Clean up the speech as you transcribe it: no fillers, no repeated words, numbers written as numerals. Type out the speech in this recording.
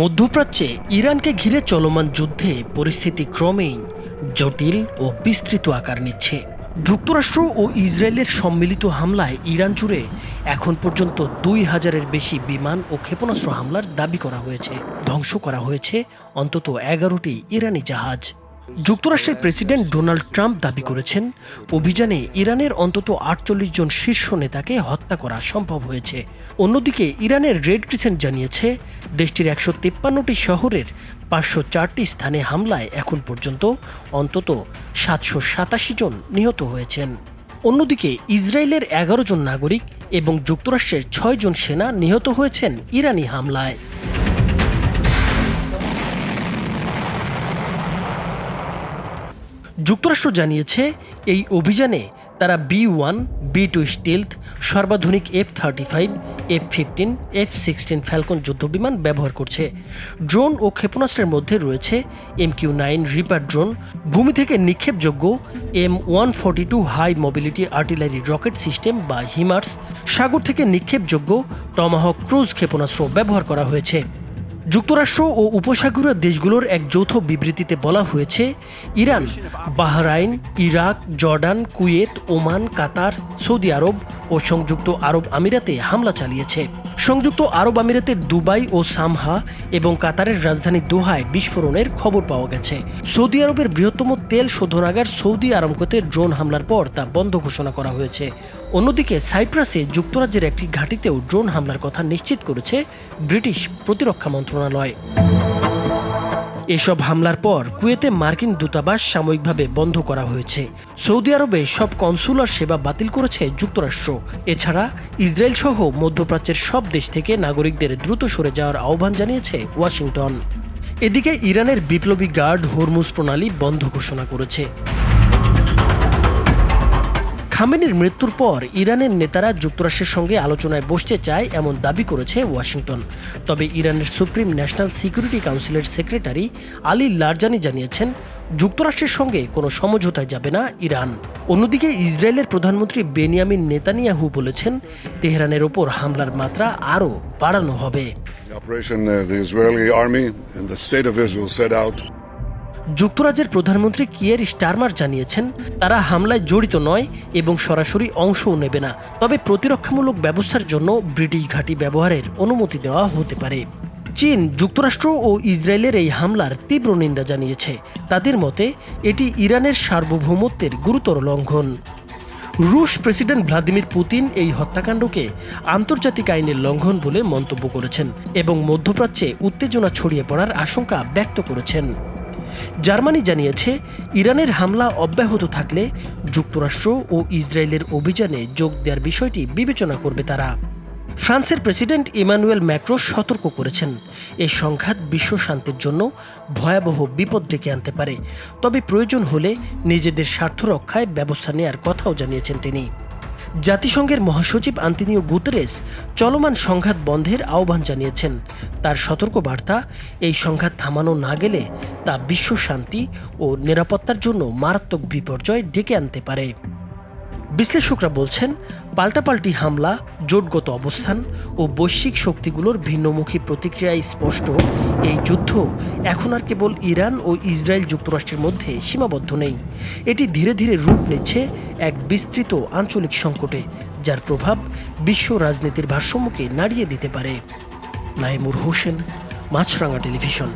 মধ্যপ্রাচ্যে ইরানকে ঘিরে চলমান যুদ্ধে পরিস্থিতি ক্রমেই জটিল ও বিস্তৃত আকার নিচ্ছে। যুক্তরাষ্ট্র ও ইসরায়েলের সম্মিলিত হামলায় ইরান জুড়ে এখন পর্যন্ত ২,০০০-এর বেশি বিমান ও ক্ষেপণাস্ত্র হামলার দাবি করা হয়েছে। ধ্বংস করা হয়েছে অন্তত ১১টি ইরানি জাহাজ। যুক্তরাষ্ট্রের প্রেসিডেন্ট ডোনাল্ড ট্রাম্প দাবি করেছেন, অভিযানে ইরানের অন্তত ৪৮ জন শীর্ষ নেতাকে হত্যা করা সম্ভব হয়েছে। অন্যদিকে ইরানের রেড ক্রিসেন্ট জানিয়েছে, দেশটির ১৫৩টি শহরের ৫০৪টি স্থানে হামলায় এখন পর্যন্ত অন্তত ৭৮৭ জন নিহত হয়েছেন। অন্যদিকে ইসরায়েলের ১১ জন নাগরিক এবং যুক্তরাষ্ট্রের ৬ জন সেনা নিহত হয়েছেন ইরানি হামলায়। যুক্তরাষ্ট্র জানিয়েছে, এই অভিযানে তারা B-1, B-2 স্টিলথ, সর্বাধুনিক F-35, F-15, F-16 Falcon যুদ্ধবিমান ব্যবহার করছে। ড্রোন ও ক্ষেপণাস্ত্রের মধ্যে রয়েছে MQ-9 রিপার ড্রোন, ভূমি থেকে নিক্ষেপযোগ্য M142 high mobility artillery rocket system বা হিমার্স, সাগর থেকে নিক্ষেপযোগ্য টমাহক ক্রুজ ক্ষেপণাস্ত্র ব্যবহার করা হয়েছে। যুক্তরাষ্ট্র ও উপসাগরীয় দেশগুলোর এক যৌথ বিবৃতিতে বলা হয়েছে, Iran Bahrain, Iraq, Jordan, Kuwait, Oman, Qatar, Saudi Arab ও সংযুক্ত আরব আমিরাতে হামলা চালিয়েছে। সংযুক্ত আরব আমিরাতের দুবাই ও সামহা এবং কাতারের রাজধানী দোহায় বিস্ফোরণের খবর পাওয়া গেছে। সৌদি আরবের বৃহত্তম তেল শোধনাগার সৌদি আরামকোতে ড্রোন হামলার পর তা বন্ধ ঘোষণা করা হয়েছে। অন্যদিকে সাইপ্রাসে যুক্তরাজ্যের একটি ঘাঁটিতেও ড্রোন হামলার কথা নিশ্চিত করেছে ব্রিটিশ প্রতিরক্ষা মন্ত্রণালয়। এসব হামলার পর কুয়েতে মার্কিন দূতাবাস সাময়িকভাবে বন্ধ করা হয়েছে। সৌদি আরবে সব কনসুলার সেবা বাতিল করেছে যুক্তরাষ্ট্র। এছাড়া ইসরায়েল সহ মধ্যপ্রাচ্যের সব দেশ থেকে নাগরিকদের দ্রুত সরে যাওয়ার আহ্বান জানিয়েছে ওয়াশিংটন। এদিকে ইরানের বিপ্লবী গার্ড হরমুজ প্রণালী বন্ধ ঘোষণা করেছে। খামেনির মৃত্যুর পর ইরানের নেতারা যুক্তরাষ্ট্রের সঙ্গে আলোচনায় বসতে চায় এমন দাবি করেছে ওয়াশিংটন। তবে ইরানের সুপ্রিম ন্যাশনাল সিকিউরিটি কাউন্সিলের সেক্রেটারি আলী লারজানি জানিয়েছেন, যুক্তরাষ্ট্রের সঙ্গে কোনো সমঝোতায় যাবে না ইরান। অন্যদিকে ইসরায়েলের প্রধানমন্ত্রী বেনিয়ামিন নেতানিয়াহু বলেছেন, তেহরানের ওপর হামলার মাত্রা আরও বাড়ানো হবে। যুক্তরাজ্যের প্রধানমন্ত্রী কিয়ের স্টারমার জানিয়েছেন, তারা হামলায় জড়িত নয় এবং সরাসরি অংশও নেবে না। তবে প্রতিরক্ষামূলক ব্যবস্থার জন্য ব্রিটিশ ঘাঁটি ব্যবহারের অনুমতি দেওয়া হতে পারে। চীন, যুক্তরাষ্ট্র ও ইসরায়েলের এই হামলার তীব্র নিন্দা জানিয়েছে। তাদের মতে এটি ইরানের সার্বভৌমত্বের গুরুতর লঙ্ঘন। রুশ প্রেসিডেন্ট ভ্লাদিমির পুতিন এই হত্যাকাণ্ডকে আন্তর্জাতিক আইনের লঙ্ঘন বলে মন্তব্য করেছেন এবং মধ্যপ্রাচ্যে উত্তেজনা ছড়িয়ে পড়ার আশঙ্কা ব্যক্ত করেছেন। জার্মানি জানিয়েছে, ইরানের হামলা অব্যাহত থাকলে যুক্তরাষ্ট্র ও ইসরায়েলের অভিযানে যোগ দেওয়ার বিষয়টি বিবেচনা করবে তারা। ফ্রান্সের প্রেসিডেন্ট ইমানুয়েল ম্যাক্রো সতর্ক করেছেন, এই সংঘাত বিশ্ব শান্তির জন্য ভয়াবহ বিপদ ডেকে আনতে পারে। তবে প্রয়োজন হলে নিজেদের স্বার্থ রক্ষায় ব্যবস্থা নেওয়ার কথাও জানিয়েছেন তিনি। জাতিসংঘের মহাসচিব আন্তোনিও গুতেরেস চলমান সংঘাত বন্ধের আহ্বান জানিয়েছেন। তার সতর্কবার্তা, এই সংঘাত থামানো না গেলে তা বিশ্ব শান্তি ও নিরাপত্তার জন্য মারাত্মক বিপর্যয় ডেকে আনতে পারে। বিশ্লেষকরা বলছেন, পাল্টাপাল্টি হামলা, জোটগত অবস্থান ও বৈশ্বিক শক্তিগুলোর ভিন্নমুখী প্রতিক্রিয়ায় স্পষ্ট, এই যুদ্ধ এখন আর কেবল ইরান ও ইসরায়েল যুক্তরাষ্ট্রের মধ্যে সীমাবদ্ধ নেই। এটি ধীরে ধীরে রূপ নিচ্ছে এক বিস্তৃত আঞ্চলিক সংকটে, যার প্রভাব বিশ্ব রাজনীতির ভারসাম্যকে নাড়িয়ে দিতে পারে। নাইমুর হোসেন, মাছরাঙা টেলিভিশন।